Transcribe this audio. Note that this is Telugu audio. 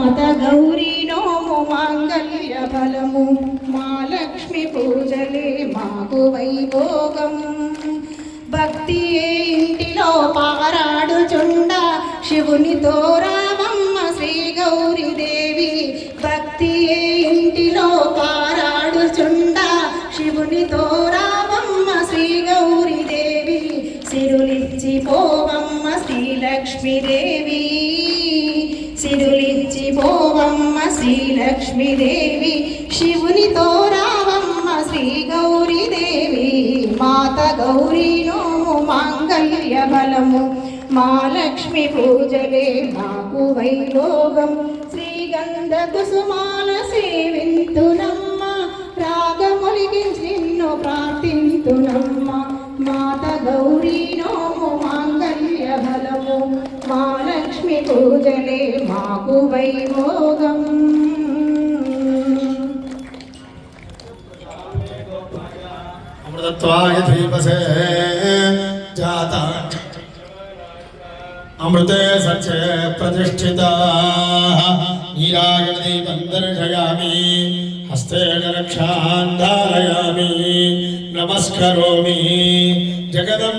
మాత గౌరీ నోము మాంగళ్య బలము మా లక్ష్మి పూజలే మాకు వైభోగం భక్తి ఇంటిలో పారాడుచుండ శివునితో రామమ్మ శ్రీ గౌరీ దేవి భక్తి ఇంటిలో పారాడుచుండ శివునితో రామమ్మ శ్రీ గౌరీ దేవి సిరులిచ్చి పోవమ్మ శ్రీలక్ష్మీదేవి సిరులిచ్చి పోవమ్మ శ్రీలక్ష్మీదేవి శివునితో రావమ్మ శ్రీ గౌరీ దేవి మాత గౌరీ నోము మాంగళ్య బలము మా లక్ష్మి పూజలే మాకు వైభోగం శ్రీగంధ కుసుమాల సేవింతునమ్మ రాగములిగి నిన్ను ప్రార్థింతునమ్మ మాత గౌరీ నోము మాంగళ్య బలము మా లక్ష్మి పూజలే మాకు వైభోగం అమృతత్వాయ దీపసే జాత అమృతే సత్యే ప్రతిష్ఠితా నీరాజన దీపం దర్శయామి హస్తేన రక్షాన్ ధారయామి నమస్కరోమి జగదం